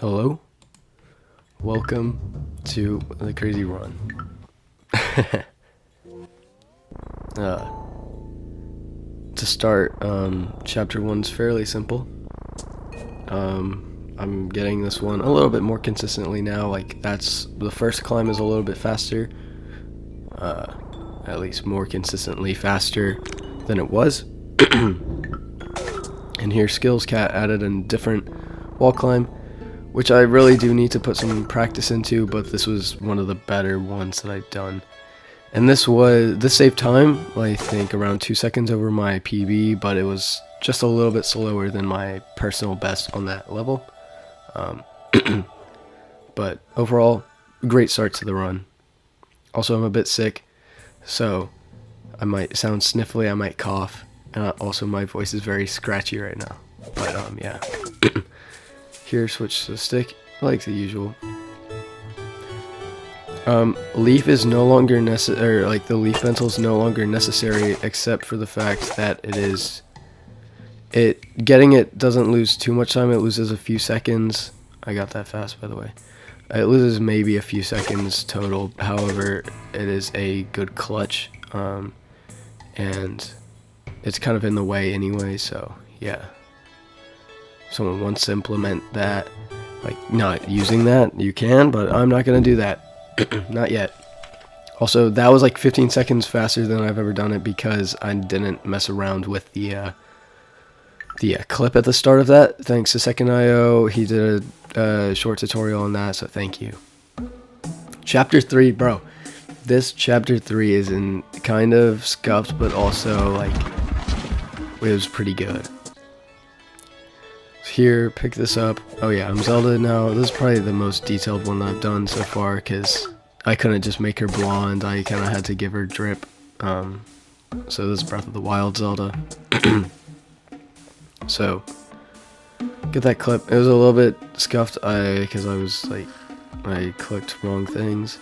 Hello, welcome to the crazy run. To start, chapter 1's fairly simple. I'm getting this one a little bit more consistently now. Like, that's the first climb is a little bit faster, at least more consistently faster than it was. And here Skills Cat added a different wall climb, which I really do need to put some practice into, but this was one of the better ones that I've done. And this saved time, I think around 2 seconds over my PB, but it was just a little bit slower than my personal best on that level. But overall, great start to the run. Also, I'm a bit sick, so I might sound sniffly, I might cough, and also my voice is very scratchy right now. But yeah. Here, switch to the stick, like the usual. Leaf is no longer necessary, like the leaf pencil is no longer necessary, except for the fact that getting it doesn't lose too much time. It loses a few seconds. I got that fast, by the way. It loses maybe a few seconds total. However, it is a good clutch, and it's kind of in the way anyway. So yeah. Someone wants to implement that, like not using that, you can, but I'm not gonna do that. Not yet. Also, that was like 15 seconds faster than I've ever done it because I didn't mess around with the clip at the start of that. Thanks to Second IO, he did a short tutorial on that, so thank you. Chapter 3, bro. This chapter 3 is in kind of scuffed, but also like it was pretty good. Here, pick this up. Oh yeah, I'm Zelda now. This is probably the most detailed one that I've done so far because I couldn't just make her blonde. I kind of had to give her drip. So this is Breath of the Wild Zelda. So get that clip. It was a little bit scuffed because I was like I clicked wrong things.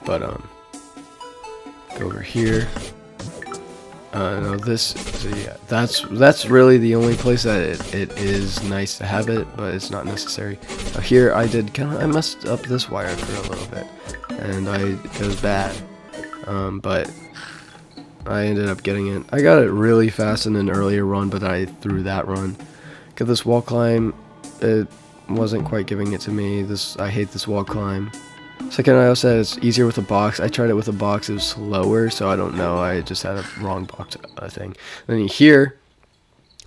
But go over here. No, so yeah, that's really the only place that it is nice to have it, but it's not necessary. Here I messed up this wire for a little bit, and it was bad, but I ended up getting it. I got it really fast in an earlier run, but I threw that run. Get this wall climb. It wasn't quite giving it to me. I hate this wall climb. Second IO said it's easier with a box. I tried it with a box, it was slower, so I don't know. I just had a wrong box thing. Then here,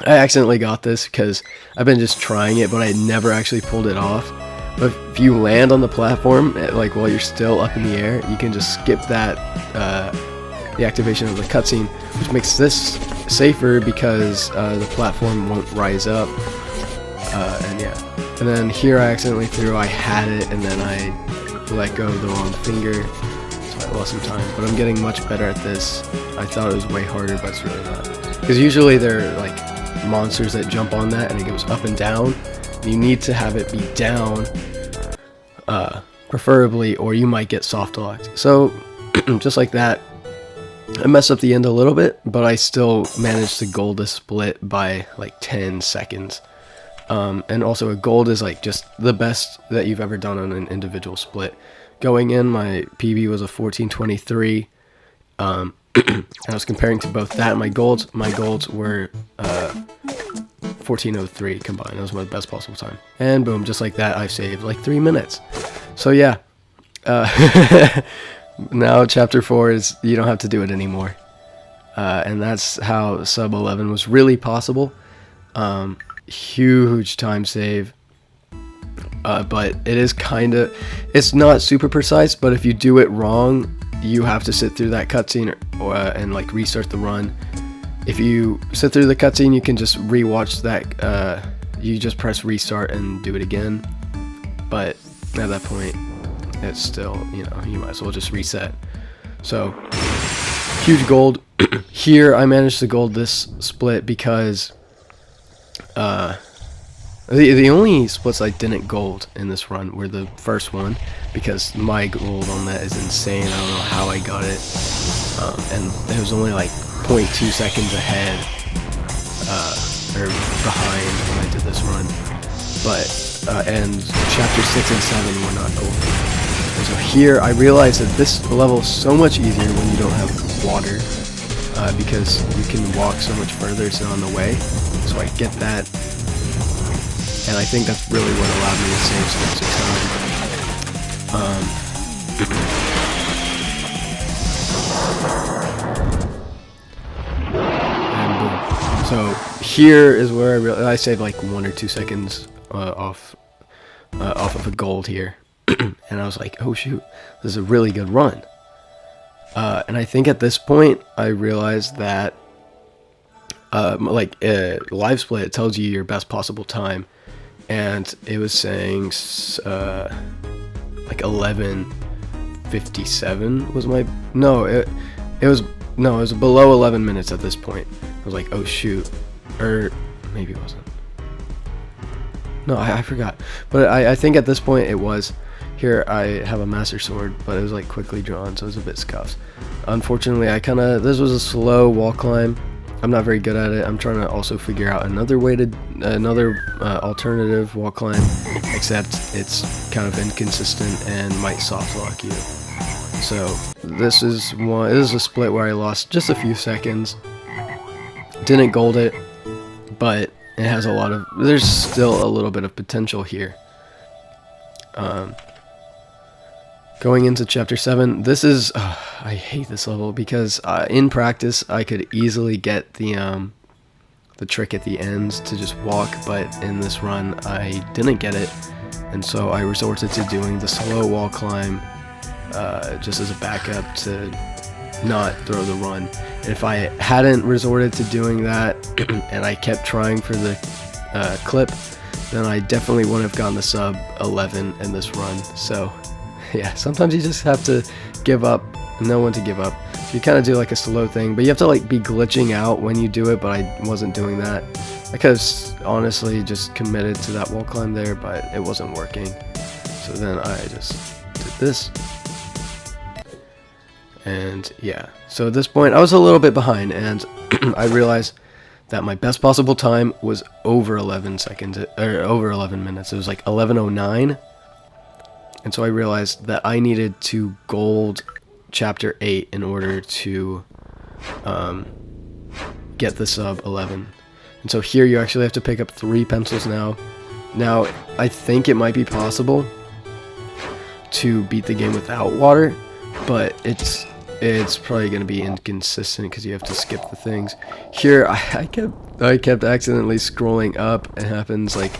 I accidentally got this because I've been just trying it, but I never actually pulled it off. But if you land on the platform, like while you're still up in the air, you can just skip that, the activation of the cutscene, which makes this safer because the platform won't rise up. And yeah. And then here I accidentally threw, I had it, and then I let go of the wrong finger, so I lost some time, but I'm getting much better at this. I thought it was way harder, but it's really not, because usually they're like monsters that jump on that and it goes up and down. You need to have it be down, preferably, or you might get soft locked. So just like that, I messed up the end a little bit, but I still managed to gold a split by like 10 seconds. And also a gold is like just the best that you've ever done on an individual split. Going in, my PB was a 14:23. I was comparing to both that and my golds. My golds were 14:03 combined. That was my best possible time. And boom, just like that, I saved like 3 minutes. So yeah, now chapter 4 is you don't have to do it anymore. And that's how sub 11 was really possible. Huge time save, but it is it's not super precise, but if you do it wrong, you have to sit through that cutscene and like restart the run. If you sit through the cutscene, you can just rewatch that, you just press restart and do it again, but at that point it's still, you might as well just reset. So huge gold. Here I managed to gold this split because the only splits I didn't gold in this run were the first one, because my gold on that is insane. I don't know how I got it, and it was only like 0.2 seconds ahead, or behind when I did this run. but and chapter 6 and 7 were not golden. And so here I realized that this level is so much easier when you don't have water, because you can walk so much further, it's not on the way. So I get that, and I think that's really what allowed me to save so much time. And boom. So here is where I saved like 1 or 2 seconds off of a gold here. And I was like, oh shoot, this is a really good run. And I think at this point I realized that live split, it tells you your best possible time, and it was saying like 11:57 was my it was below 11 minutes at this point. I was like, oh shoot, or maybe it wasn't. No, I forgot, but I think at this point it was. Here I have a master sword, but it was like quickly drawn, so it was a bit scuffed. Unfortunately, this was a slow wall climb. I'm not very good at it. I'm trying to also figure out another alternative wall climb, except it's kind of inconsistent and might soft lock you. So this is a split where I lost just a few seconds. Didn't gold it, but it has there's still a little bit of potential here. Going into chapter 7, this is I hate this level because in practice I could easily get the trick at the ends to just walk, but in this run I didn't get it, and so I resorted to doing the slow wall climb just as a backup to not throw the run. And if I hadn't resorted to doing that and I kept trying for the clip, then I definitely wouldn't have gotten the sub 11 in this run. So yeah, sometimes you just have to give up, know when to give up. So you kind of do like a slow thing, but you have to like be glitching out when you do it, but I wasn't doing that. I could have honestly just committed to that wall climb there, but it wasn't working. So then I just did this. And yeah, so at this point I was a little bit behind, and I realized that my best possible time was over 11 seconds, or over 11 minutes. It was like 11:09. And so I realized that I needed to gold chapter 8 in order to get the sub 11. And so here you actually have to pick up 3 pencils now. Now, I think it might be possible to beat the game without water, but it's probably going to be inconsistent because you have to skip the things. Here, I kept accidentally scrolling up. It happens like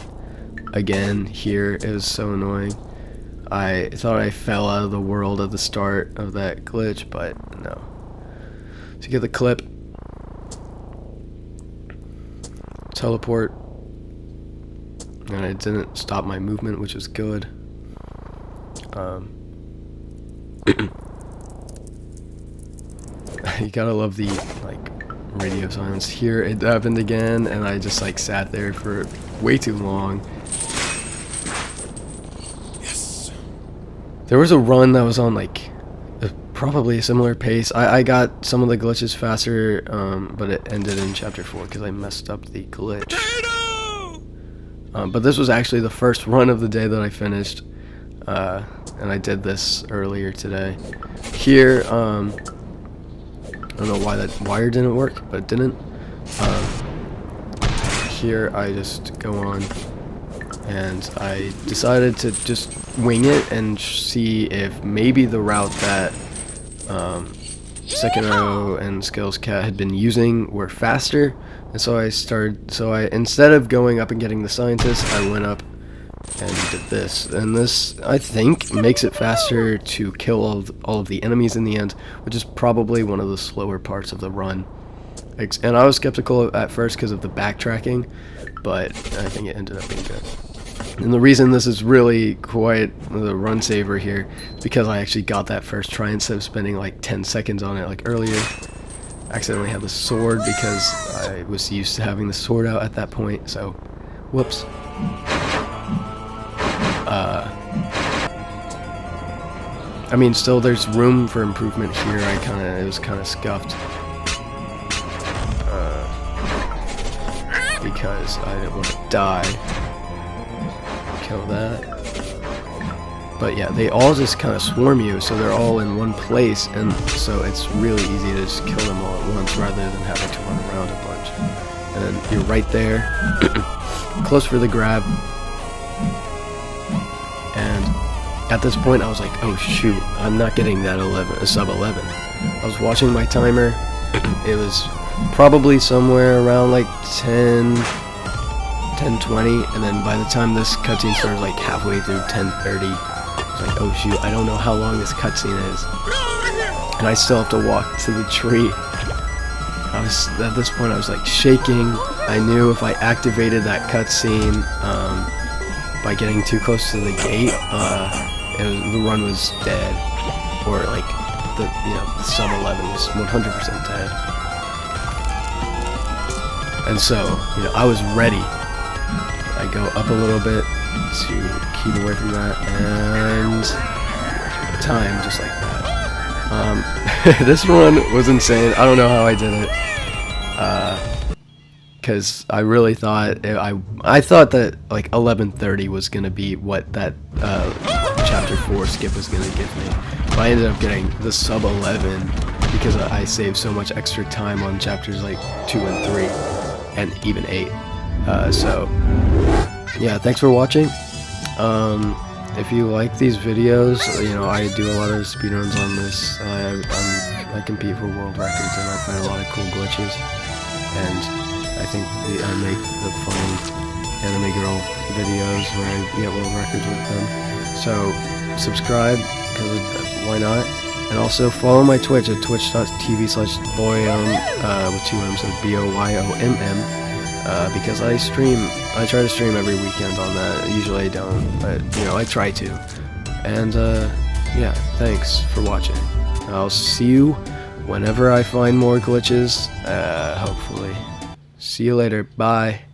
again here. It was so annoying. I thought I fell out of the world at the start of that glitch, but no. So you get the clip, teleport, and it didn't stop my movement, which is good. You gotta love the radio silence. Here it happened again, and I just sat there for way too long. There was a run that was on probably a similar pace. I got some of the glitches faster, but it ended in chapter 4 because I messed up the glitch. But this was actually the first run of the day that I finished, and I did this earlier today. Here, I don't know why that wire didn't work, but it didn't. Here I just go on, and I decided to just wing it and see if maybe the route that Second Row and Skills Cat had been using were faster. And so instead of going up and getting the scientist, I went up and did this. And this, I think, makes it faster to kill all of the enemies in the end, which is probably one of the slower parts of the run. And I was skeptical at first because of the backtracking, but I think it ended up being good. And the reason this is really quite the run saver here is because I actually got that first try instead of spending 10 seconds on it earlier. I accidentally had the sword because I was used to having the sword out at that point, so whoops. I mean, still there's room for improvement here. It was kind of scuffed because I didn't want to die. kill that. But yeah, they all just kind of swarm you, so they're all in one place, and so it's really easy to just kill them all at once rather than having to run around a bunch. And then you're right there, close for the grab. And at this point I was like, oh shoot, I'm not getting that sub 11. I was watching my timer. It was probably somewhere around like 10:20, and then by the time this cutscene started, like halfway through 10:30, I was like, oh shoot, I don't know how long this cutscene is, and I still have to walk to the tree. At this point I was like shaking. I knew if I activated that cutscene by getting too close to the gate, the run was dead, or like the sub 11 was 100% dead. And so, I was ready. I go up a little bit to keep away from that, and time, just like that. This run was insane. I don't know how I did it, because I really thought, I thought that like 11:30 was going to be what that chapter 4 skip was going to give me. But I ended up getting the sub 11 because I saved so much extra time on chapters like 2 and 3. And even 8. So yeah, thanks for watching. If you like these videos, I do a lot of speedruns on this. I compete for world records, and I find a lot of cool glitches. And I think I make the fun anime girl videos where I get world records with them. So subscribe, because why not? And also follow my Twitch at twitch.tv/boyom with 2 M's, so BOYOMM, because I try to stream every weekend on that. Usually I don't, but I try to. And yeah, thanks for watching. I'll see you whenever I find more glitches, hopefully. See you later. Bye.